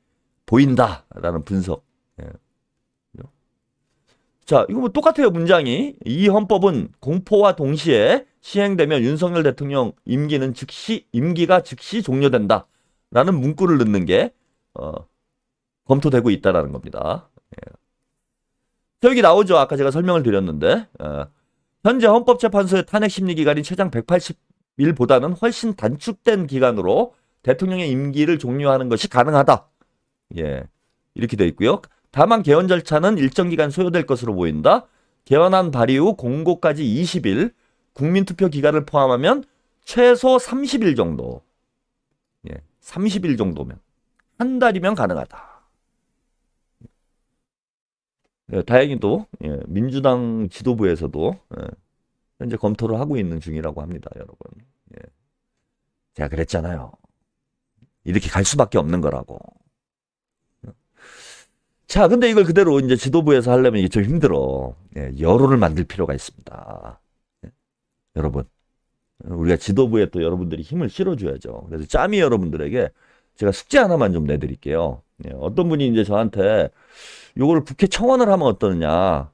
보인다라는 분석. 자, 이거 뭐 똑같아요, 문장이. 이 헌법은 공포와 동시에 시행되며 윤석열 대통령 임기가 즉시 종료된다라는 문구를 넣는 게 검토되고 있다라는 겁니다. 여기 나오죠. 아까 제가 설명을 드렸는데, 현재 헌법재판소의 탄핵 심리 기간이 최장 180일보다는 훨씬 단축된 기간으로 대통령의 임기를 종료하는 것이 가능하다. 이렇게 되어 있고요. 다만 개헌 절차는 일정 기간 소요될 것으로 보인다. 개헌안 발의 후 공고까지 20일, 국민투표 기간을 포함하면 최소 30일 정도. 30일 정도면. 한 달이면 가능하다. 다행히도 민주당 지도부에서도 현재 검토를 하고 있는 중이라고 합니다, 여러분. 제가 그랬잖아요. 이렇게 갈 수밖에 없는 거라고. 자, 근데 이걸 그대로 이제 지도부에서 하려면 이게 좀 힘들어. 여론을 만들 필요가 있습니다. 여러분, 우리가 지도부에 또 여러분들이 힘을 실어줘야죠. 그래서 짬이 여러분들에게 제가 숙제 하나만 좀 내드릴게요. 어떤 분이 이제 저한테 요걸 국회 청원을 하면 어떠느냐,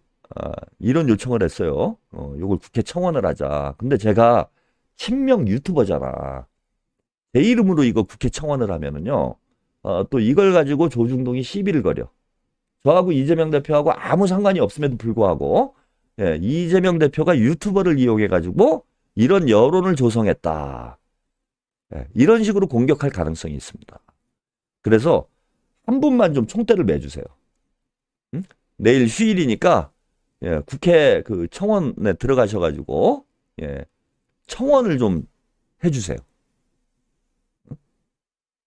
이런 요청을 했어요. 요걸 국회 청원을 하자. 근데 제가 친명 유튜버잖아. 제 이름으로 이거 국회 청원을 하면은요, 또 이걸 가지고 조중동이 시비를 걸여. 저하고 이재명 대표하고 아무 상관이 없음에도 불구하고, 이재명 대표가 유튜버를 이용해가지고 이런 여론을 조성했다. 예, 이런 식으로 공격할 가능성이 있습니다. 그래서 한 분만 좀 총대를 매주세요. 응? 내일 휴일이니까 예, 국회 그 청원에 들어가셔가지고 예, 청원을 좀 해주세요.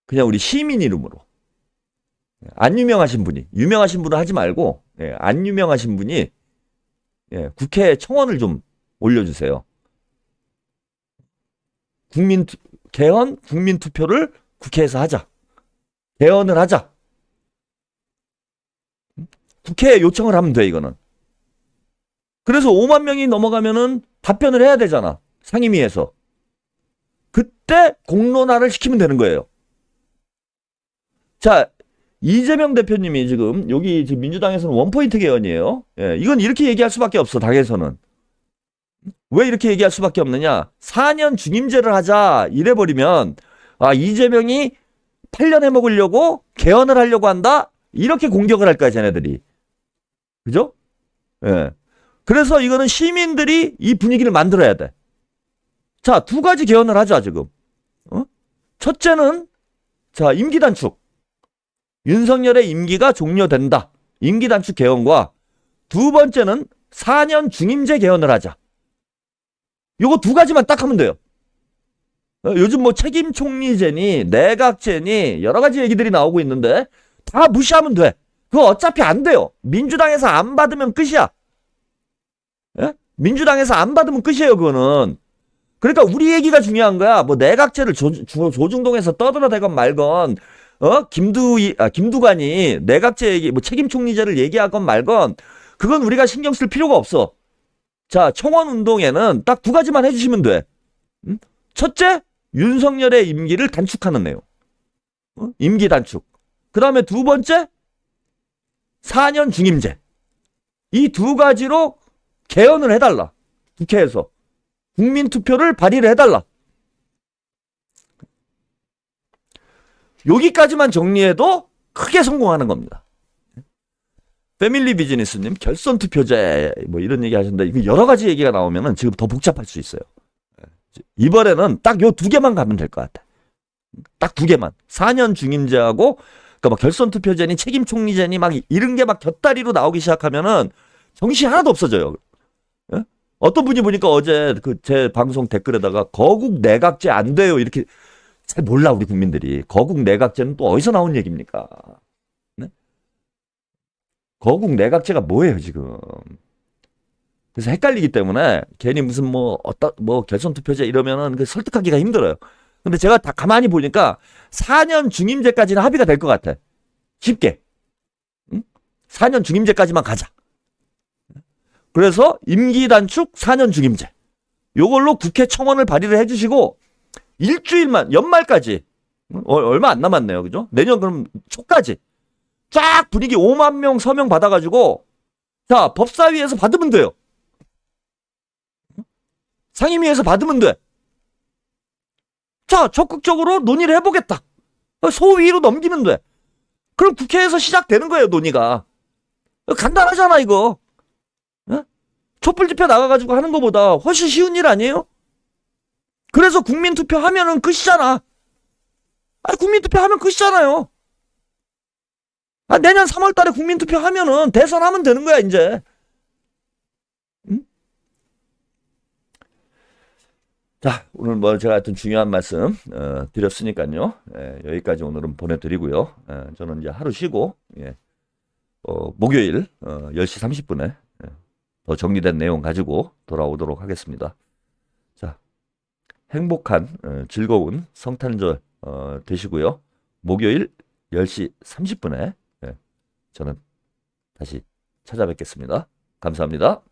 그냥 우리 시민 이름으로. 안 유명하신 분이, 유명하신 분은 하지 말고 예, 안 유명하신 분이 예, 국회 청원을 좀 올려주세요. 개헌 국민투표를 국회에서 하자. 개헌을 하자. 국회에 요청을 하면 돼, 이거는. 그래서 5만 명이 넘어가면은 답변을 해야 되잖아. 상임위에서. 그때 공론화를 시키면 되는 거예요. 자, 이재명 대표님이 지금 여기 지금 민주당에서는 원포인트 개헌이에요. 예, 이건 이렇게 얘기할 수밖에 없어, 당에서는. 왜 이렇게 얘기할 수밖에 없느냐? 4년 중임제를 하자 이래버리면 아, 이재명이 8년 해먹으려고 개헌을 하려고 한다? 이렇게 공격을 할 거야, 쟤네들이. 그죠? 예. 그래서 이거는 시민들이 이 분위기를 만들어야 돼. 자, 두 가지 개헌을 하자, 지금. 첫째는, 자, 임기 단축. 윤석열의 임기가 종료된다. 임기 단축 개헌과 두 번째는 4년 중임제 개헌을 하자. 요거 두 가지만 딱 하면 돼요. 요즘 뭐 책임 총리제니 내각제니 여러 가지 얘기들이 나오고 있는데 다 무시하면 돼. 그거 어차피 안 돼요. 민주당에서 안 받으면 끝이야. 예? 민주당에서 안 받으면 끝이에요, 그거는. 그러니까 우리 얘기가 중요한 거야. 뭐 내각제를 조중동에서 떠들어대건 말건, 김두관이 내각제 얘기, 뭐 책임 총리제를 얘기하건 말건, 그건 우리가 신경 쓸 필요가 없어. 자, 청원 운동에는 딱 두 가지만 해주시면 돼. 첫째, 윤석열의 임기를 단축하는 내용. 임기 단축. 그 다음에 두 번째, 4년 중임제. 이 두 가지로 개헌을 해달라. 국회에서. 국민투표를 발의를 해달라. 여기까지만 정리해도 크게 성공하는 겁니다. 패밀리 비즈니스님, 결선 투표제, 뭐 이런 얘기 하신다. 이거 여러 가지 얘기가 나오면은 지금 더 복잡할 수 있어요. 이번에는 딱 요 두 개만 가면 될 것 같아. 딱 두 개만. 4년 중임제하고, 그러니까 막 결선 투표제니 책임 총리제니 막 이런 게 막 곁다리로 나오기 시작하면은 정신 하나도 없어져요. 예? 어떤 분이 보니까 어제 그 제 방송 댓글에다가 거국 내각제 안 돼요. 이렇게 잘 몰라, 우리 국민들이. 거국 내각제는 또 어디서 나온 얘기입니까? 네? 거국 내각제가 뭐예요, 지금? 그래서 헷갈리기 때문에 괜히 무슨 뭐 결선 투표제 이러면은 그 설득하기가 힘들어요. 근데 제가 다 가만히 보니까 4년 중임제까지는 합의가 될 것 같아. 쉽게. 응? 4년 중임제까지만 가자. 그래서 임기 단축 4년 중임제. 요걸로 국회 청원을 발의를 해주시고 일주일만, 연말까지, 얼마 안 남았네요, 그죠? 내년 그럼 초까지 쫙 분위기 5만 명 서명 받아가지고, 자, 법사위에서 받으면 돼요. 상임위에서 받으면 돼. 자, 적극적으로 논의를 해보겠다. 소위로 넘기면 돼. 그럼 국회에서 시작되는 거예요, 논의가. 간단하잖아, 이거. 촛불 집회 나가가지고 하는 것보다 훨씬 쉬운 일 아니에요? 그래서 국민투표 하면은 끝이잖아. 국민투표 하면 끝이잖아요. 내년 3월 달에 국민투표 하면은 대선하면 되는 거야, 이제. 응? 자, 오늘 뭐 제가 하여튼 중요한 말씀 드렸으니까요. 여기까지 오늘은 보내드리고요. 저는 이제 하루 쉬고 목요일 10시 30분에 더 정리된 내용 가지고 돌아오도록 하겠습니다. 자, 행복한 즐거운 성탄절 되시고요. 목요일 10시 30분에 저는 다시 찾아뵙겠습니다. 감사합니다.